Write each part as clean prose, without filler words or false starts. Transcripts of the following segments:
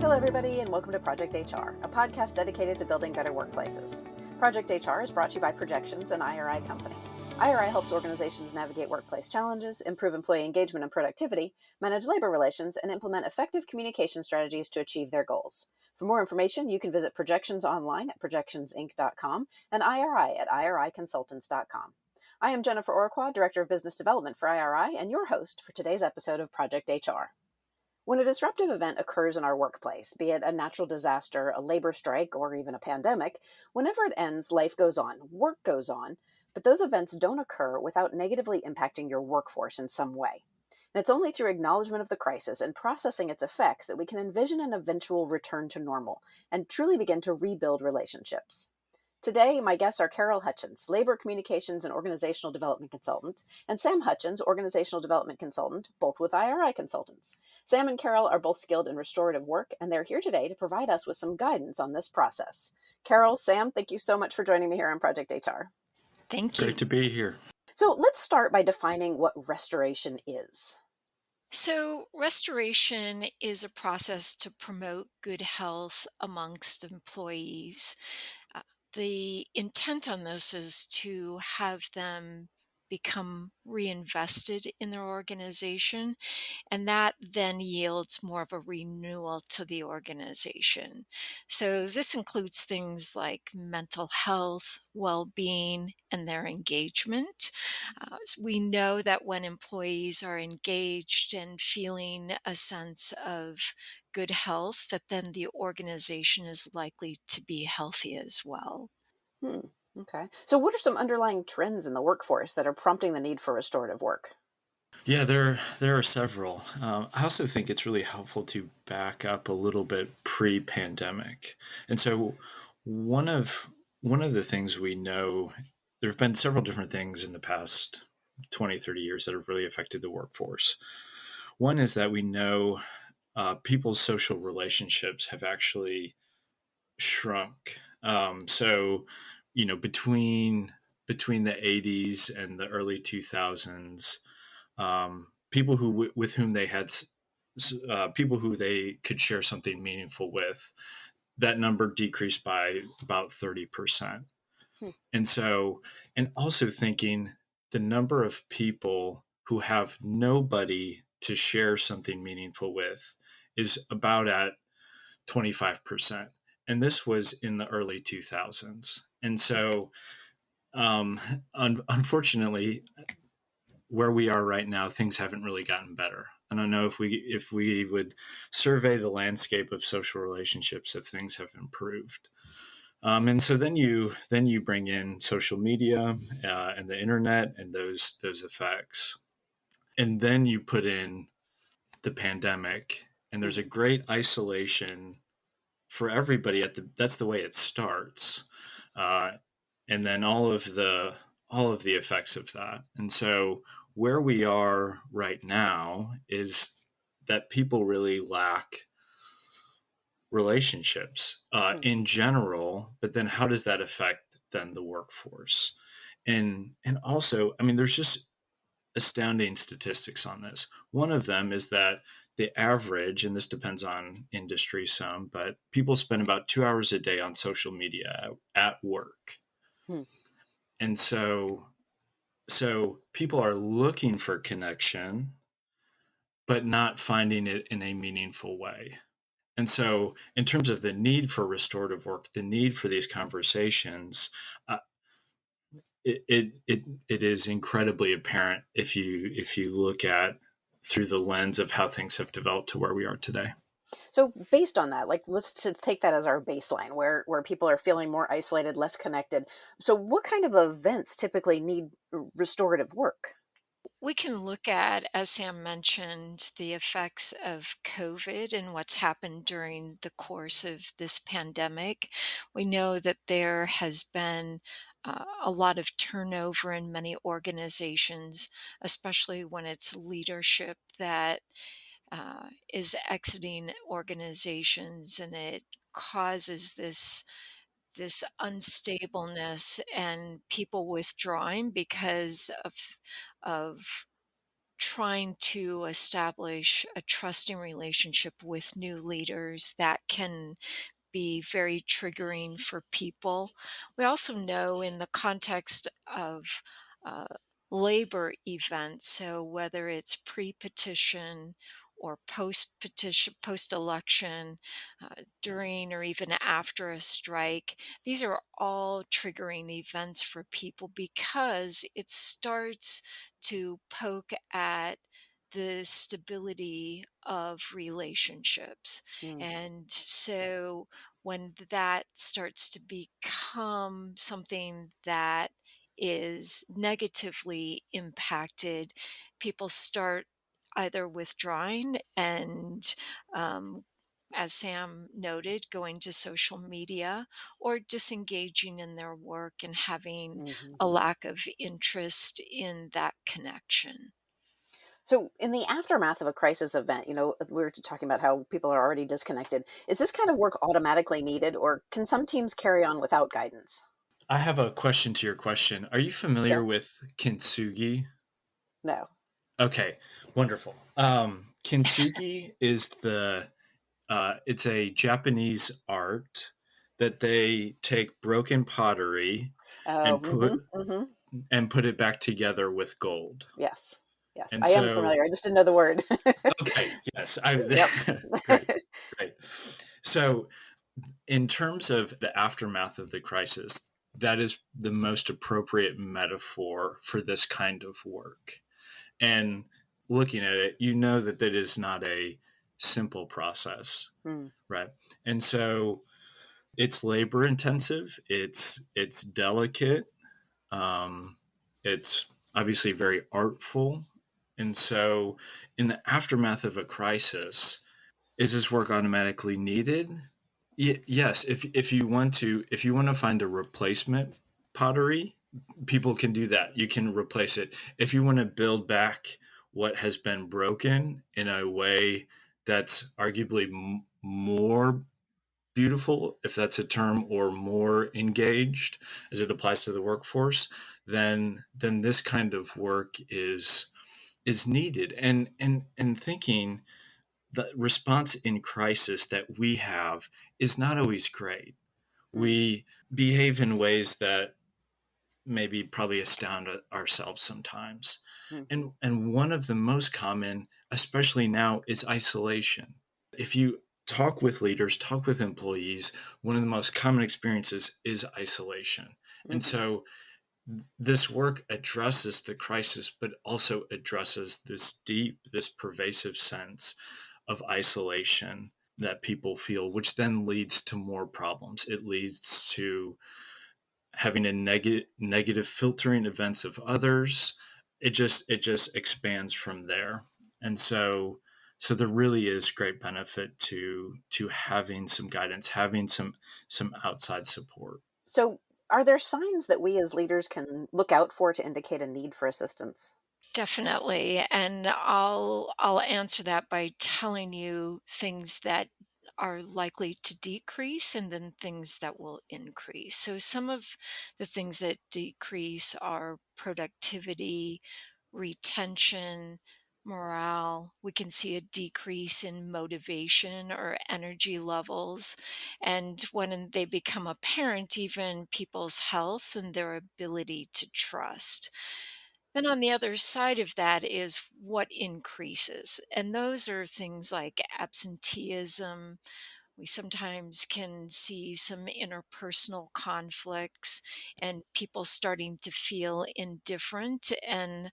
Hello, everybody, and welcome to Project HR, a podcast dedicated to building better workplaces. Project HR is brought to you by Projections, an IRI company. IRI helps organizations navigate workplace challenges, improve employee engagement and productivity, manage labor relations, and implement effective communication strategies to achieve their goals. For more information, you can visit Projections online at projectionsinc.com and IRI at iriconsultants.com. I am Jennifer Orquad, Director of Business Development for IRI, and your host for today's episode of Project HR. When a disruptive event occurs in our workplace, be it a natural disaster, a labor strike, or even a pandemic, whenever it ends, life goes on, work goes on, but those events don't occur without negatively impacting your workforce in some way. And it's only through acknowledgement of the crisis and processing its effects that we can envision an eventual return to normal and truly begin to rebuild relationships. Today, my guests are Carol Hutchins, Labor Communications and Organizational Development Consultant, and Sam Hutchins, Organizational Development Consultant, both with IRI Consultants. Sam and Carol are both skilled in restorative work, and they're here today to provide us with some guidance on this process. Carol, Sam, thank you so much for joining me here on Project HR. Thank you. Great to be here. So let's start by defining what restoration is. So, restoration is a process to promote good health amongst employees. The intent on this is to have them become reinvested in their organization, and that then yields more of a renewal to the organization. So, this includes things like mental health, well being, and their engagement. We know that when employees are engaged and feeling a sense of good health, that then the organization is likely to be healthy as well. Okay. So what are some underlying trends in the workforce that are prompting the need for restorative work? Yeah, there are several. I also think it's really helpful to back up a little bit pre-pandemic. And so one of the things we know, there have been several different things in the past 20, 30 years that have really affected the workforce. One is that we know people's social relationships have actually shrunk. So, between the 80s and the early 2000s, people with whom they had people who they could share something meaningful with, that number decreased by about 30%. And so, and also thinking the number of people who have nobody to share something meaningful with is about at 25%. And this was in the early 2000s. And so, unfortunately, where we are right now, things haven't really gotten better. I don't know if we would survey the landscape of social relationships, if things have improved. And so then you bring in social media and the internet and those effects, and then you put in the pandemic, and there's a great isolation for everybody that's the way it starts, and then all of the effects of that. And so where we are right now is that people really lack relationships in general, but then how does that affect then the workforce? And also, I mean, there's just astounding statistics on this. One of them is that the average, and this depends on industry some, but people spend about 2 hours a day on social media at work. And so people are looking for connection, but not finding it in a meaningful way. And so in terms of the need for restorative work, the need for these conversations, it is incredibly apparent if you look at through the lens of how things have developed to where we are today. So based on that, let's take that as our baseline where people are feeling more isolated, less connected. So what kind of events typically need restorative work? We can look at, as Sam mentioned, the effects of COVID and what's happened during the course of this pandemic. We know that there has been a lot of turnover in many organizations, especially when it's leadership that is exiting organizations, and it causes this unstableness and people withdrawing because of trying to establish a trusting relationship with new leaders that can be very triggering for people. We also know in the context of uh, labor events, so whether it's pre-petition or post-petition, post-election, during or even after a strike, these are all triggering events for people because it starts to poke at the stability of relationships. Mm. And so when that starts to become something that is negatively impacted, people start either withdrawing and, um, as Sam noted, going to social media or disengaging in their work and having Mhm. a lack of interest in that connection. So, in the aftermath of a crisis event, we were talking about how people are already disconnected. Is this kind of work automatically needed, or can some teams carry on without guidance? I have a question to your question. Are you familiar Sure. with kintsugi? No. Okay, wonderful. Kintsugi is it's a Japanese art that they take broken pottery Oh, and hmm, put hmm. and put it back together with gold. Yes. Yes. And I am so, familiar. I just didn't know the word. okay, yes, Yep. great, great. So, in terms of the aftermath of the crisis, that is the most appropriate metaphor for this kind of work. And looking at it, you know that that is not a simple process, Mm, right? And so it's labor intensive, it's delicate, um, it's obviously very artful. And so in the aftermath of a crisis, is this work automatically needed? Yes, if you want to find a replacement pottery, people can do that. You can replace it. If you want to build back what has been broken in a way that's arguably more beautiful, if that's a term, or more engaged as it applies to the workforce, then this kind of work is needed. And thinking the response in crisis that we have is not always great. mm, We behave in ways that maybe probably astound ourselves sometimes. mhm, And one of the most common, especially now, is isolation. If you talk with leaders, talk with employees, one of the most common experiences is isolation. And mhm. so this work addresses the crisis, but also addresses this pervasive sense of isolation that people feel, which then leads to more problems. It leads to having a negative filtering events of others. It just expands from there. And so there really is great benefit to having some guidance, having some outside support. So, are there signs that we as leaders can look out for to indicate a need for assistance? Definitely, and I'll answer that by telling you things that are likely to decrease and then things that will increase. So some of the things that decrease are productivity, retention, morale. We can see a decrease in motivation or energy levels. And when they become apparent, even people's health and their ability to trust. Then on the other side of that is what increases. And those are things like absenteeism. We sometimes can see some interpersonal conflicts and people starting to feel indifferent. And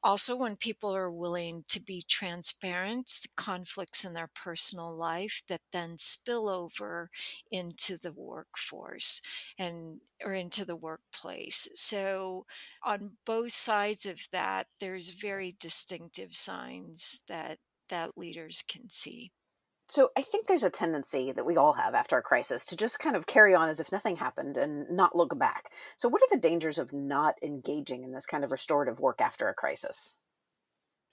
also, when people are willing to be transparent, the conflicts in their personal life that then spill over into the workforce and or into the workplace. So, on both sides of that, there's very distinctive signs that leaders can see. So, I think there's a tendency that we all have after a crisis to just kind of carry on as if nothing happened and not look back. So, what are the dangers of not engaging in this kind of restorative work after a crisis?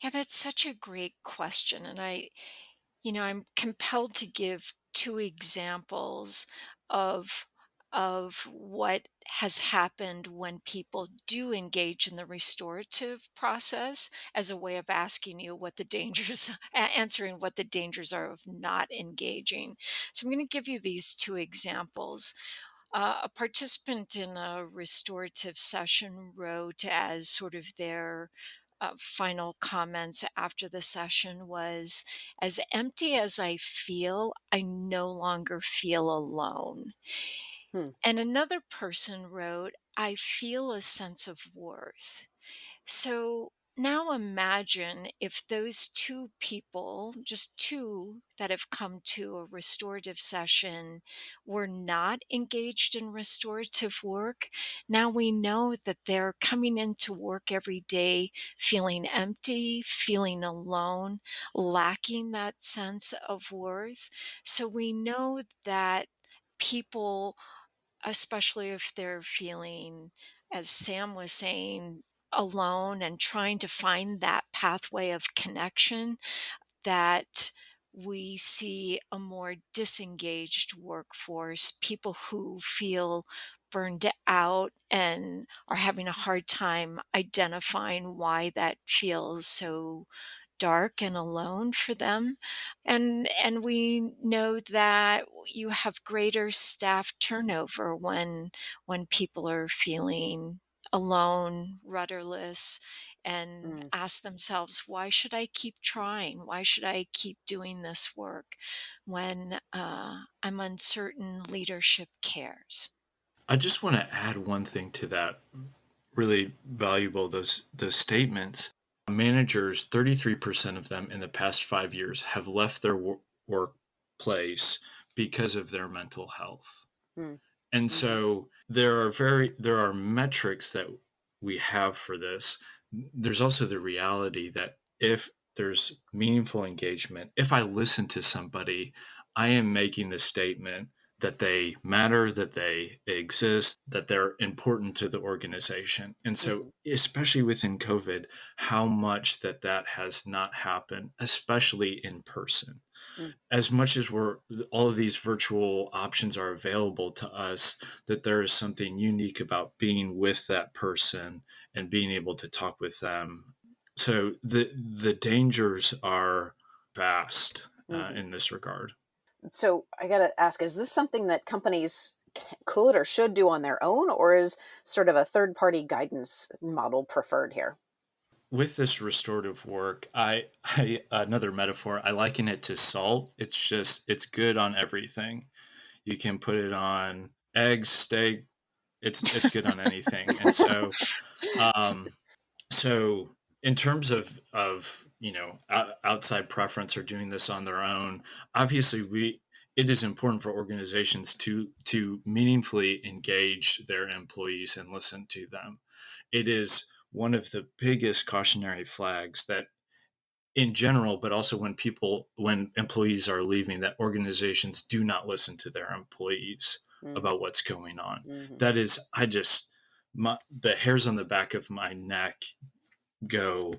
Yeah, that's such a great question. And I'm compelled to give two examples of of what has happened when people do engage in the restorative process as a way of asking you what the dangers, answering what the dangers are of not engaging. So I'm going to give you these two examples. A participant in a restorative session wrote as sort of their final comments after the session was, "As empty as I feel, I no longer feel alone." Hmm. And another person wrote, "I feel a sense of worth." So now imagine if those two people, just two that have come to a restorative session, were not engaged in restorative work. Now we know that they're coming into work every day feeling empty, feeling alone, lacking that sense of worth. So we know that people, especially if they're feeling, as Sam was saying, alone and trying to find that pathway of connection, that we see a more disengaged workforce, people who feel burned out and are having a hard time identifying why that feels so dark and alone for them. And we know that you have greater staff turnover when people are feeling alone, rudderless, and Mm. ask themselves, why should I keep trying? Why should I keep doing this work when I'm uncertain leadership cares? I just want to add one thing to that. Really valuable, those statements. Managers, 33% of them in the past 5 years have left their workplace because of their mental health. Mm. And Mm-hmm. so there are metrics that we have for this. There's also the reality that if there's meaningful engagement, if I listen to somebody, I am making the statement that they matter, that they exist, that they're important to the organization. And so, Mm-hmm. especially within COVID, how much that has not happened, especially in person. Mm. As much as all of these virtual options are available to us, that there is something unique about being with that person and being able to talk with them. So the dangers are vast Mm-hmm. in this regard. So I got to ask, is this something that companies could or should do on their own, or is sort of a third party guidance model preferred here? With this restorative work, I another metaphor, I liken it to salt. It's good on everything. You can put it on eggs, steak. It's good on anything. And so um, So, in terms of outside preference or doing this on their own, obviously it is important for organizations to meaningfully engage their employees and listen to them. It is one of the biggest cautionary flags that in general, but also when employees are leaving, that organizations do not listen to their employees Mm-hmm. about what's going on. Mm-hmm. That is, the hairs on the back of my neck go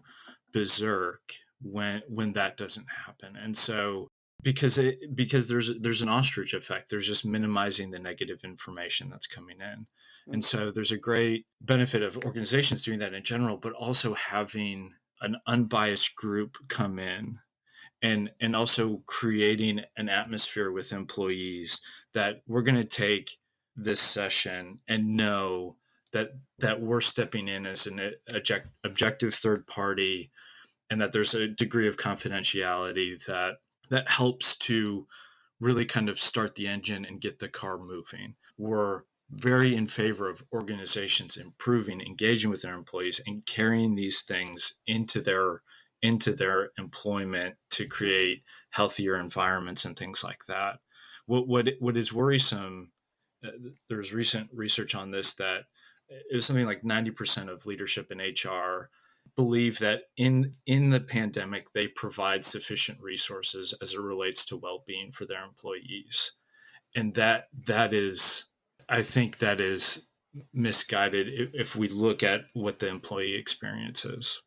berserk when that doesn't happen. And so because there's an ostrich effect, there's just minimizing the negative information that's coming in. And Mm-hmm. so there's a great benefit of organizations doing that in general, but also having an unbiased group come in and also creating an atmosphere with employees that we're going to take this session and know that we're stepping in as an objective third party, and that there's a degree of confidentiality that helps to really kind of start the engine and get the car moving. We're very in favor of organizations improving, engaging with their employees, and carrying these things into their employment to create healthier environments and things like that. What is worrisome? There's recent research on this that it was something like 90% of leadership in HR believe that in the pandemic they provide sufficient resources as it relates to well-being for their employees, and that is, I think that is misguided if we look at what the employee experience is.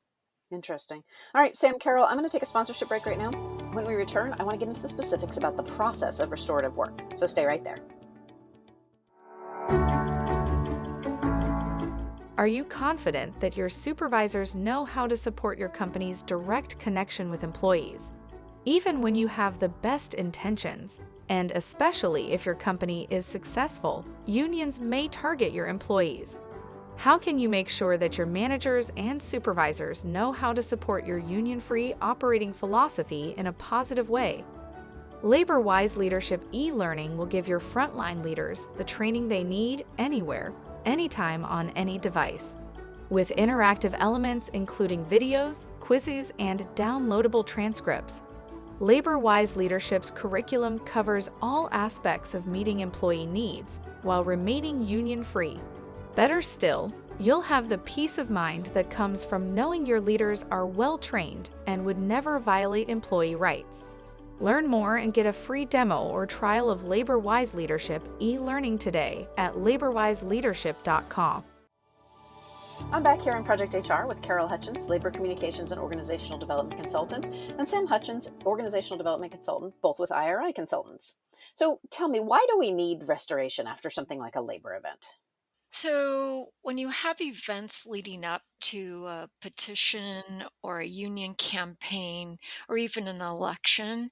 Interesting. All right, Sam, Carol, I'm going to take a sponsorship break right now. When we return, I want to get into the specifics about the process of restorative work. So stay right there. Are you confident that your supervisors know how to support your company's direct connection with employees? Even when you have the best intentions, and especially if your company is successful, unions may target your employees. How can you make sure that your managers and supervisors know how to support your union-free operating philosophy in a positive way? LaborWise Leadership e-learning will give your frontline leaders the training they need anywhere, anytime on any device. With interactive elements including videos, quizzes, and downloadable transcripts, LaborWise Leadership's curriculum covers all aspects of meeting employee needs while remaining union-free. Better still, you'll have the peace of mind that comes from knowing your leaders are well-trained and would never violate employee rights. Learn more and get a free demo or trial of LaborWise Leadership e-learning today at laborwiseleadership.com. I'm back here in Project HR with Carol Hutchins, Labor Communications and Organizational Development Consultant, and Sam Hutchins, Organizational Development Consultant, both with IRI Consultants. So tell me, why do we need restoration after something like a labor event? So, when you have events leading up to a petition or a union campaign or even an election,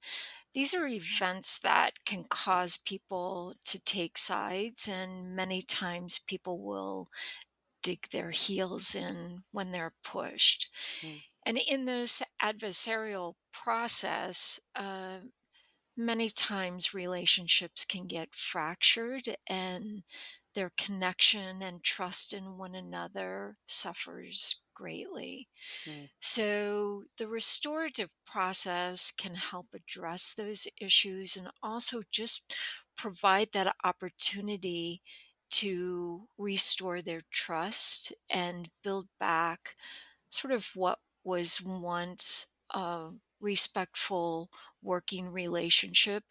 these are events that can cause people to take sides, and many times people will dig their heels in when they're pushed. Mm, And in this adversarial process, many times relationships can get fractured and their connection and trust in one another suffers greatly. mm, So, the restorative process can help address those issues and also just provide that opportunity to restore their trust and build back sort of what was once a respectful working relationship.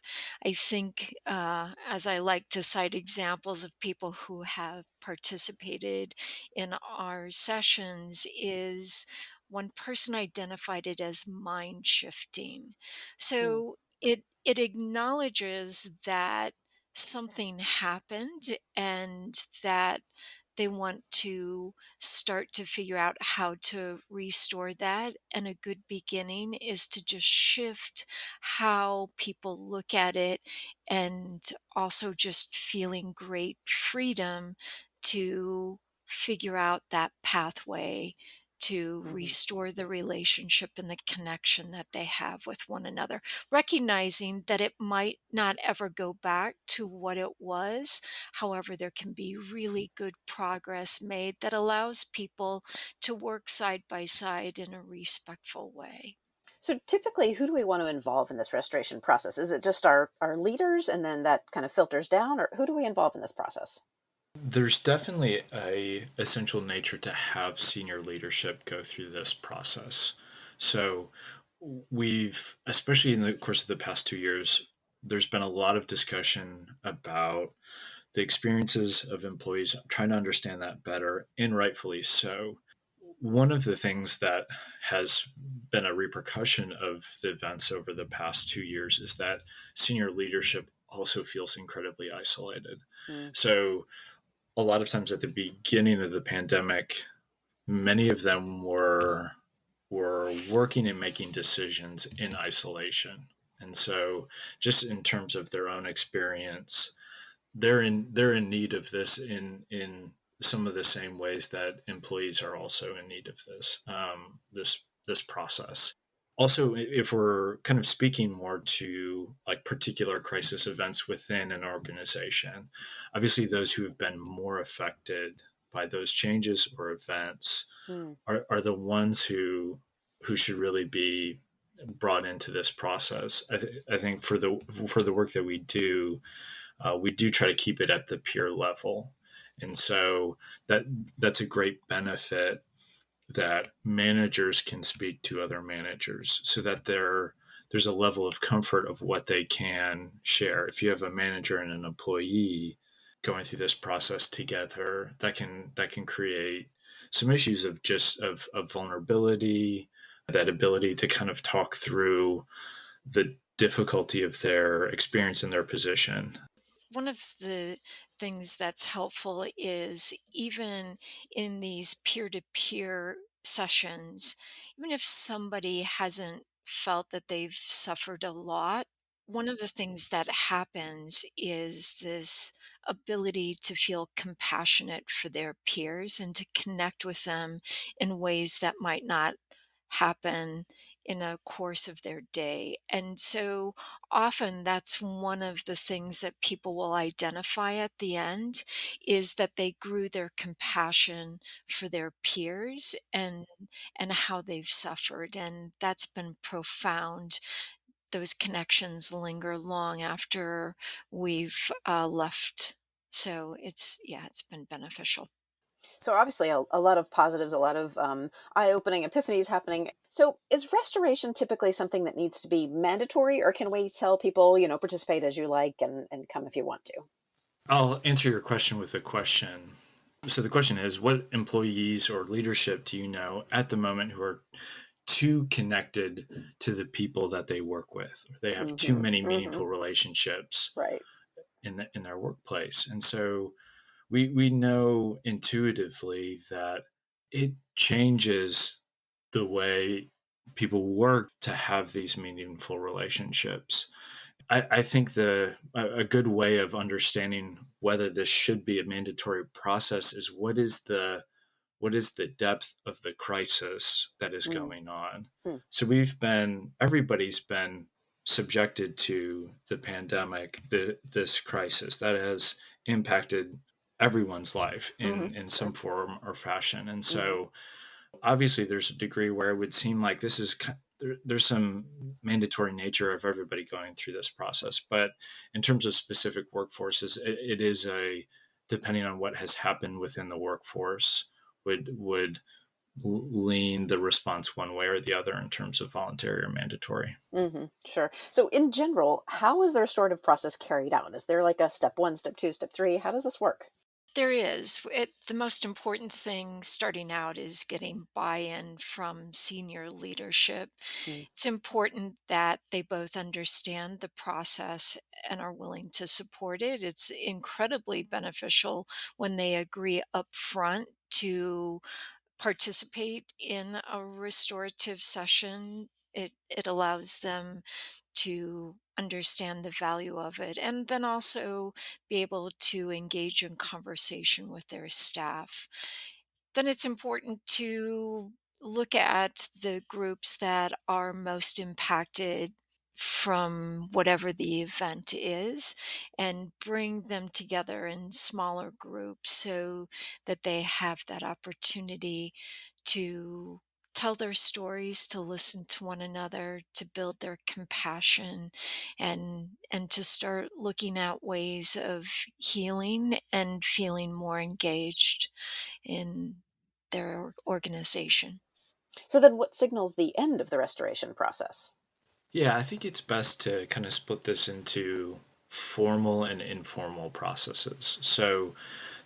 I think, as I like to cite examples of people who have participated in our sessions, is one person identified it as mind shifting. mm, So it acknowledges that something happened and that they want to start to figure out how to restore that. And a good beginning is to just shift how people look at it and also just feeling great freedom to figure out that pathway to mhm. restore the relationship and the connection that they have with one another, recognizing that it might not ever go back to what it was. However, there can be really good progress made that allows people to work side by side in a respectful way. So typically, who do we want to involve in this restoration process? Is it just our leaders and then that kind of filters down, or who do we involve in this process? There's definitely a essential nature to have senior leadership go through this process. So we've, especially in the course of the past 2 years, there's been a lot of discussion about the experiences of employees, trying to understand that better, and rightfully so. One of the things that has been a repercussion of the events over the past 2 years is that senior leadership also feels incredibly isolated. Mm, So a lot of times at the beginning of the pandemic, many of them were working and making decisions in isolation. And so just in terms of their own experience, they're in need of this in some of the same ways that employees are also in need of this process. Also, if we're kind of speaking more to like particular crisis events within an organization, obviously those who have been more affected by those changes or events mm. are the ones who should really be brought into this process. I think for the work that we do try to keep it at the peer level, and so that's a great benefit that managers can speak to other managers so that there's a level of comfort of what they can share. If you have a manager and an employee going through this process together, that can create some issues of vulnerability, that ability to kind of talk through the difficulty of their experience in their position. One of the things that's helpful is even in these peer to peer sessions, even if somebody hasn't felt that they've suffered a lot, one of the things that happens is this ability to feel compassionate for their peers and to connect with them in ways that might not happen in a course of their day. And so often that's one of the things that people will identify at the end is that they grew their compassion for their peers and how they've suffered, and that's been profound. Those connections linger long after we've left. So it's been beneficial. So obviously a lot of positives, a lot of eye-opening epiphanies happening. So is restoration typically something that needs to be mandatory, or can we tell people, participate as you like and come if you want to? I'll answer your question with a question. So the question is, what employees or leadership do you know at the moment who are too connected to the people that they work with? Or they have too many meaningful relationships Right. in their workplace. And so we know intuitively that it changes the way people work to have these meaningful relationships. I think a good way of understanding whether this should be a mandatory process is what is the depth of the crisis that is Mm. going on. Hmm. So everybody's been subjected to the pandemic, this crisis that has impacted everyone's life in Sure. some form or fashion. And so obviously there's a degree where it would seem like there's some mandatory nature of everybody going through this process, but in terms of specific workforces, it is depending on what has happened within the workforce would lean the response one way or the other in terms of voluntary or mandatory. Sure. So in general, how is the restorative process carried out? Is there like a step one, step two, step three? How does this work? There is. The most important thing starting out is getting buy-in from senior leadership. Mm. It's important that they both understand the process and are willing to support it. It's incredibly beneficial when they agree up front to participate in a restorative session. It allows them to understand the value of it and then also be able to engage in conversation with their staff. Then it's important to look at the groups that are most impacted from whatever the event is and bring them together in smaller groups so that they have that opportunity to tell their stories, to listen to one another, to build their compassion and to start looking at ways of healing and feeling more engaged in their organization. So then what signals the end of the restoration process? Yeah, I think it's best to kind of split this into formal and informal processes. So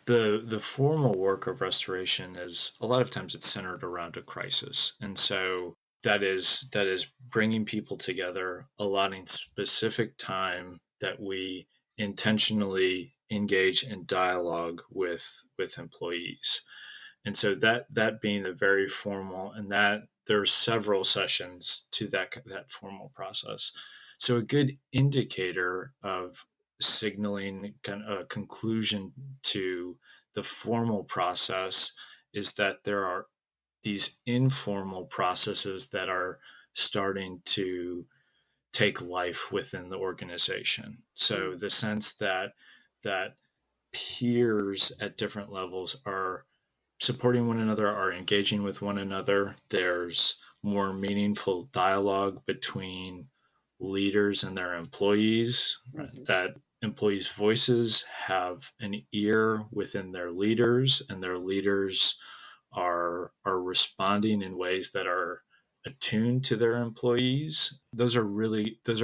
the formal work of restoration is a lot of times it's centered around a crisis. And so that is bringing people together, allotting specific time that we intentionally engage in dialogue with employees. And so that being the very formal, and that there's several sessions to that formal process. So a good indicator of signaling kind of a conclusion to the formal process is that there are these informal processes that are starting to take life within the organization. So Mm. the sense that peers at different levels are supporting one another, are engaging with one another. There's more meaningful dialogue between leaders and their employees, right? That employees' voices have an ear within their leaders, and their leaders are responding in ways that are attuned to their employees. Those are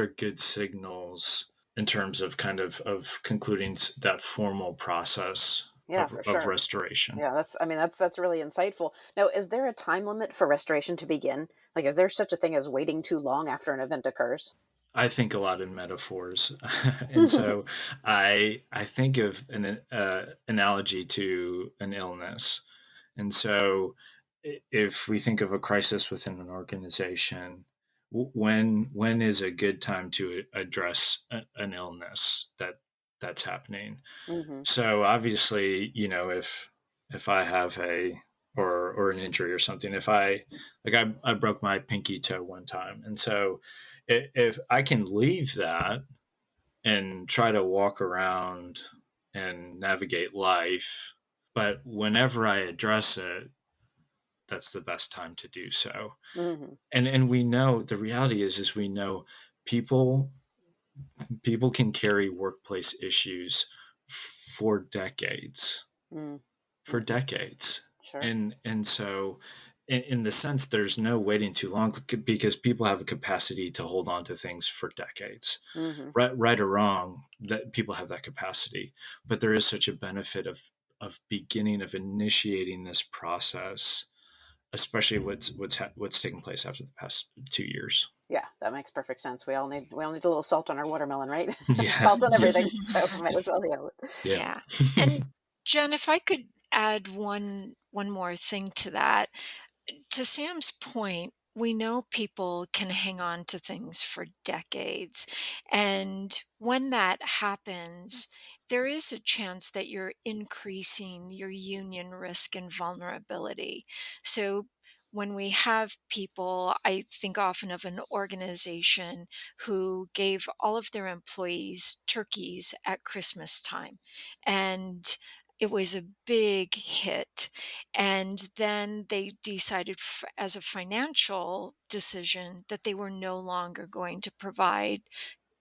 good signals in terms of of concluding that formal process Yeah, for of sure. restoration. Yeah, that's really insightful. Now, is there a time limit for restoration to begin? Like, is there such a thing as waiting too long after an event occurs? I think a lot in metaphors, and so I think of an analogy to an illness, and so if we think of a crisis within an organization, when is a good time to address an illness that's happening? Mm-hmm. So obviously, if I have a or an injury or something, if I broke my pinky toe one time, and so if I can leave that and try to walk around and navigate life, but whenever I address it, that's the best time to do so. Mm-hmm. And we know the reality is we know people people can carry workplace issues for decades, for Mm-hmm. decades. Sure. And so in the sense there's no waiting too long because people have a capacity to hold on to things for decades. Mm-hmm. Right or wrong, that people have that capacity, but there is such a benefit of beginning, of initiating this process, especially what's taken place after the past 2 years. Yeah, that makes perfect sense. We all need a little salt on our watermelon, right? Yeah. Salt on Yeah. everything, so might as well have it. Yeah. Yeah. And Jen, if I could add one more thing to that. To Sam's point, we know people can hang on to things for decades. And when that happens, there is a chance that you're increasing your union risk and vulnerability. So when we have people, I think often of an organization who gave all of their employees turkeys at Christmas time. And it was a big hit. And then they decided, as a financial decision, that they were no longer going to provide,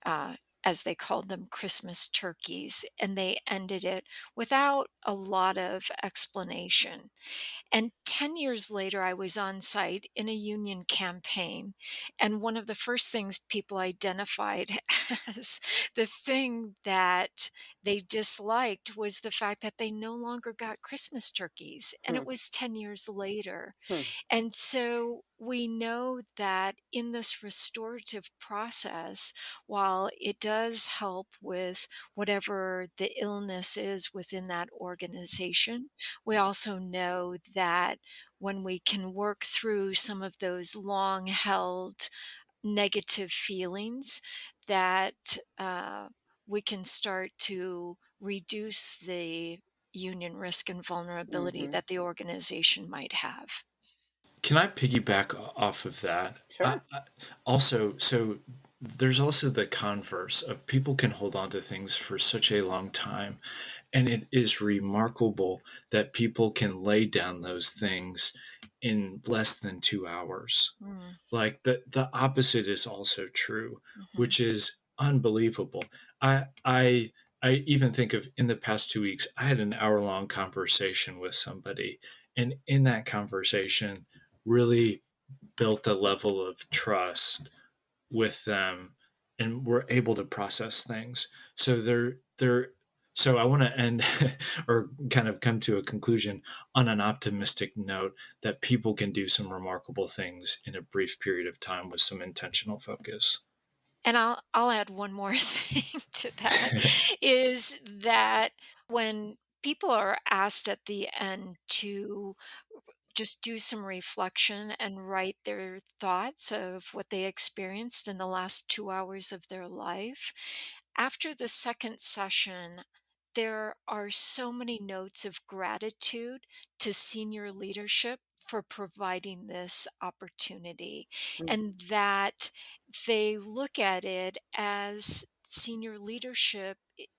uh, as they called them, Christmas turkeys. And they ended it without a lot of explanation. And 10 years later, I was on site in a union campaign. And one of the first things people identified as the thing that they disliked was the fact that they no longer got Christmas turkeys. And Hmm. it was 10 years later. Hmm. And so we know that in this restorative process, while it does help with whatever the illness is within that organization, we also know that when we can work through some of those long held negative feelings, that we can start to reduce the union risk and vulnerability Mm-hmm. that the organization might have. Can I piggyback off of that? Sure. Also, so there's also the converse of people can hold on to things for such a long time. And it is remarkable that people can lay down those things in less than 2 hours. Mm, Like the opposite is also true, mhm, which is unbelievable. I even think of in the past 2 weeks, I had an hour-long conversation with somebody, and in that conversation, really built a level of trust with them, and we're able to process things. So they're so I want to end or kind of come to a conclusion on an optimistic note that people can do some remarkable things in a brief period of time with some intentional focus. and I'll add one more thing to that, is that when people are asked at the end to just do some reflection and write their thoughts of what they experienced in the last 2 hours of their life, after the second session, there are so many notes of gratitude to senior leadership for providing this opportunity, and that they look at it as senior leadership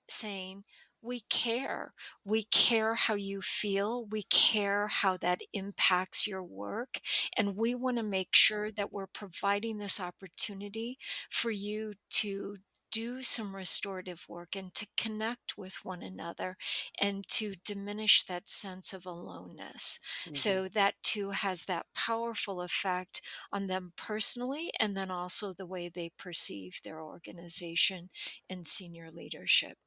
saying, "We care. We care how you feel. We care how that impacts your work. And we want to make sure that we're providing this opportunity for you to do some restorative work and to connect with one another and to diminish that sense of aloneness." Mm-hmm. So that too has that powerful effect on them personally, and then also the way they perceive their organization and senior leadership.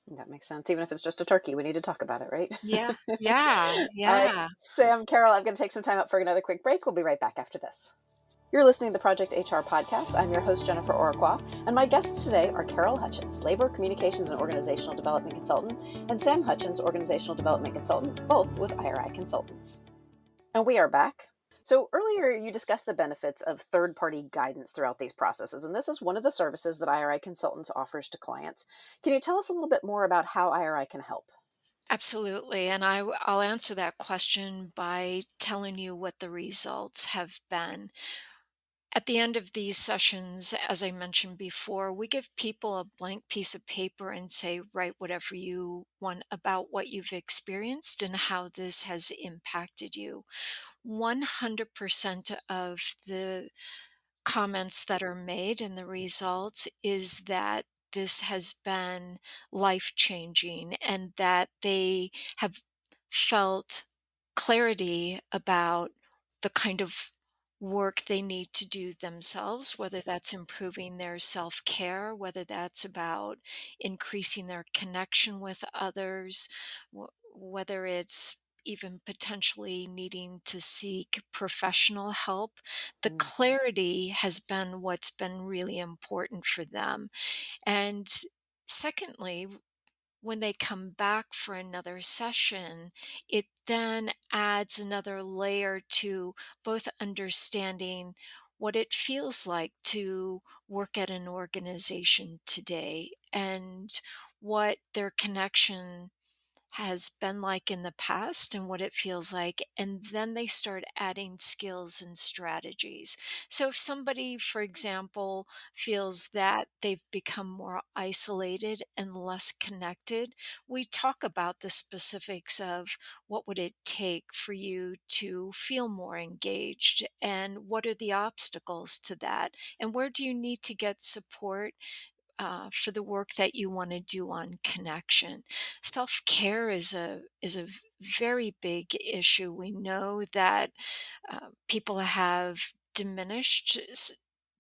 That makes sense. Even if it's just a turkey, we need to talk about it, right? Yeah, yeah, All right, yeah. Sam, Carol, I'm going to take some time out for another quick break. We'll be right back after this. You're listening to the Project HR podcast. I'm your host, Jennifer Oraqua, and my guests today are Carol Hutchins, Labor, Communications, and Organizational Development Consultant, and Sam Hutchins, Organizational Development Consultant, both with IRI Consultants. And we are back. So earlier you discussed the benefits of third-party guidance throughout these processes, and this is one of the services that IRI Consultants offers to clients. Can you tell us a little bit more about how IRI can help? Absolutely. And I'll answer that question by telling you what the results have been. At the end of these sessions, as I mentioned before, we give people a blank piece of paper and say, write whatever you want about what you've experienced and how this has impacted you. 100% of the comments that are made and the results is that this has been life changing and that they have felt clarity about the kind of work they need to do themselves, whether that's improving their self care, whether that's about increasing their connection with others, whether it's even potentially needing to seek professional help. The clarity has been what's been really important for them. And secondly, when they come back for another session, it then adds another layer to both understanding what it feels like to work at an organization today and what their connection has been like in the past and what it feels like. And then they start adding skills and strategies. So if somebody, for example, feels that they've become more isolated and less connected, we talk about the specifics of what would it take for you to feel more engaged and what are the obstacles to that and where do you need to get support for the work that you want to do on connection. Self care is a very big issue. We know that people have diminished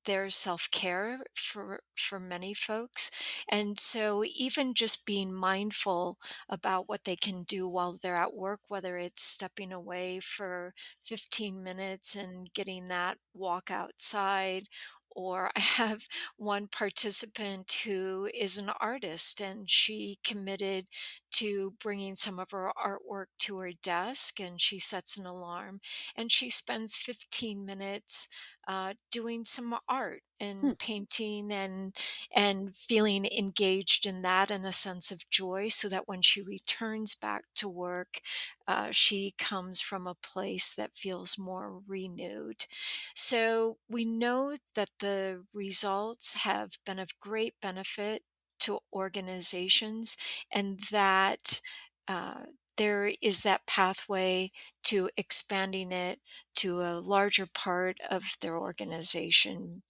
their self-care for many folks, and so even just being mindful about what they can do while they're at work, whether it's stepping away for 15 minutes and getting that walk outside, or I have one participant who is an artist and she committed to bringing some of her artwork to her desk, and she sets an alarm and she spends 15 minutes doing some art and painting and feeling engaged in that and a sense of joy, so that when she returns back to work, she comes from a place that feels more renewed. So we know that the results have been of great benefit to organizations, and that there is that pathway to expanding it to a larger part of their organization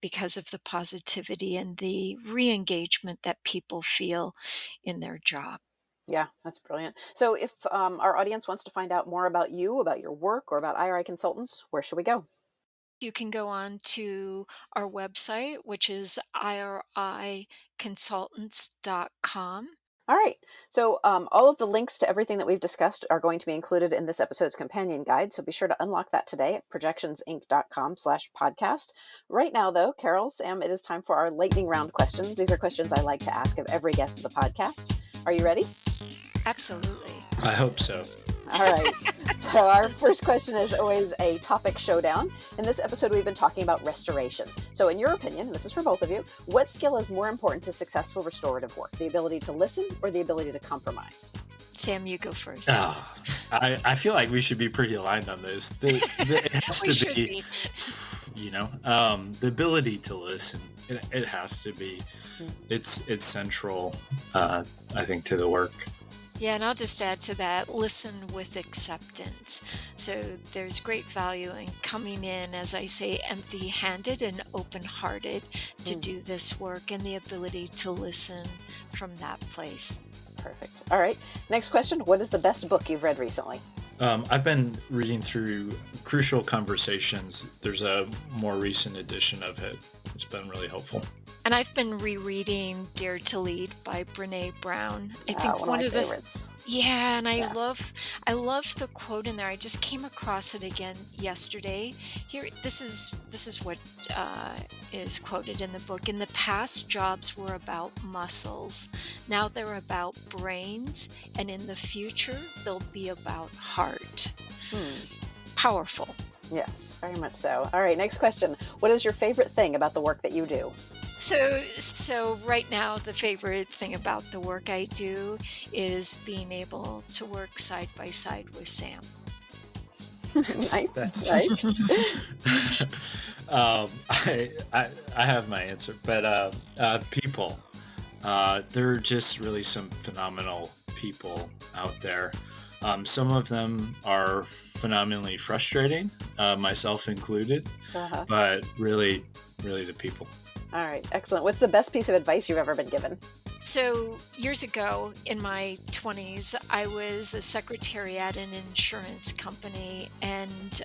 because of the positivity and the re-engagement that people feel in their job. Yeah, that's brilliant. So if our audience wants to find out more about you, about your work, or about IRI Consultants, where should we go? You can go on to our website, which is iriconsultants.com. All right. So all of the links to everything that we've discussed are going to be included in this episode's companion guide. So be sure to unlock that today at projectionsinc.com/podcast. Right now, though, Carol, Sam, it is time for our lightning round questions. These are questions I like to ask of every guest of the podcast. Are you ready? Absolutely. I hope so. All right. So our first question is always a topic showdown. In this episode, we've been talking about restoration. So in your opinion, and this is for both of you, what skill is more important to successful restorative work? The ability to listen or the ability to compromise? Sam, you go first. I feel like we should be pretty aligned on this. It has We to should be, the ability to listen. It has to be. It's central, I think, to the work. Yeah, and I'll just add to that, listen with acceptance. So there's great value in coming in, as I say, empty-handed and open-hearted to do this work, and the ability to listen from that place. Perfect. All right. Next question. What is the best book you've read recently? I've been reading through Crucial Conversations. There's a more recent edition of it. It's been really helpful. And I've been rereading Dare to Lead by Brené Brown. I think one of my favorites. Yeah, and Yeah. I love the quote in there. I just came across it again yesterday. Here, this is what is quoted in the book. In the past, jobs were about muscles. Now they're about brains, and in the future, they'll be about heart. Hmm. Powerful. Yes, very much so. All right, next question. What is your favorite thing about the work that you do? So right now, the favorite thing about the work I do is being able to work side by side with Sam. Nice, nice. I have my answer, but people. There are just really some phenomenal people out there. Some of them are phenomenally frustrating, myself included, Uh-huh. but really, really the people. All right, excellent. What's the best piece of advice you've ever been given? So years ago in my 20s, I was a secretary at an insurance company, and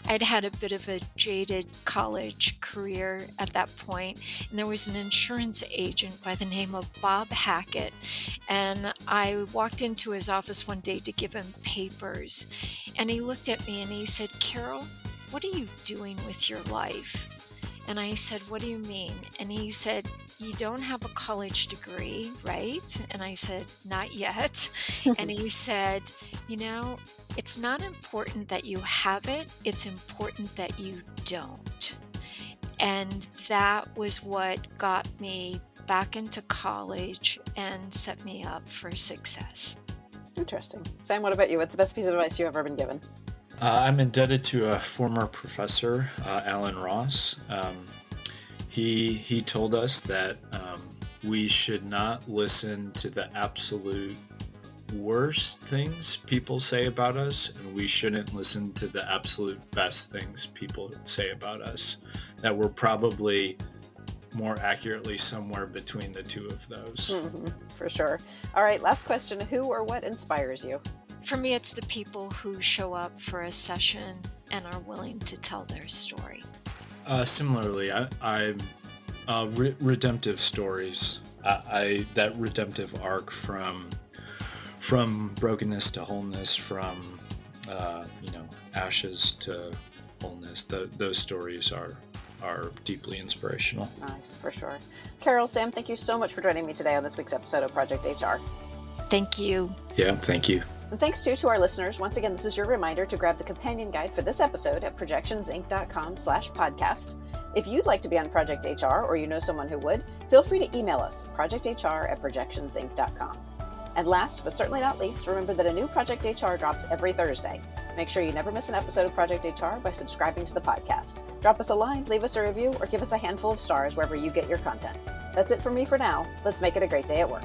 I'd had a bit of a jaded college career at that point. And there was an insurance agent by the name of Bob Hackett, and I walked into his office one day to give him papers, and he looked at me and he said, "Carol, what are you doing with your life?" And I said, "What do you mean?" And he said, "You don't have a college degree, right?" And I said, "Not yet." And he said, "It's not important that you have it. It's important that you don't." And that was what got me back into college and set me up for success. Interesting. Sam, what about you? What's the best piece of advice you've ever been given? I'm indebted to a former professor, Alan Ross. He told us that we should not listen to the absolute worst things people say about us, and we shouldn't listen to the absolute best things people say about us. That we're probably more accurately somewhere between the two of those. For sure. All right, last question. Who or what inspires you? For me, it's the people who show up for a session and are willing to tell their story. Similarly, I'm redemptive stories. That redemptive arc from brokenness to wholeness, from ashes to wholeness. Those stories are deeply inspirational. Nice, for sure. Carol, Sam, thank you so much for joining me today on this week's episode of Project HR. Thank you. Yeah, thank you. And thanks too to our listeners. Once again, this is your reminder to grab the companion guide for this episode at projectionsinc.com/podcast. If you'd like to be on Project HR, or you know someone who would, feel free to email us, projecthr@projectionsinc.com. And last, but certainly not least, remember that a new Project HR drops every Thursday. Make sure you never miss an episode of Project HR by subscribing to the podcast. Drop us a line, leave us a review, or give us a handful of stars wherever you get your content. That's it from me for now. Let's make it a great day at work.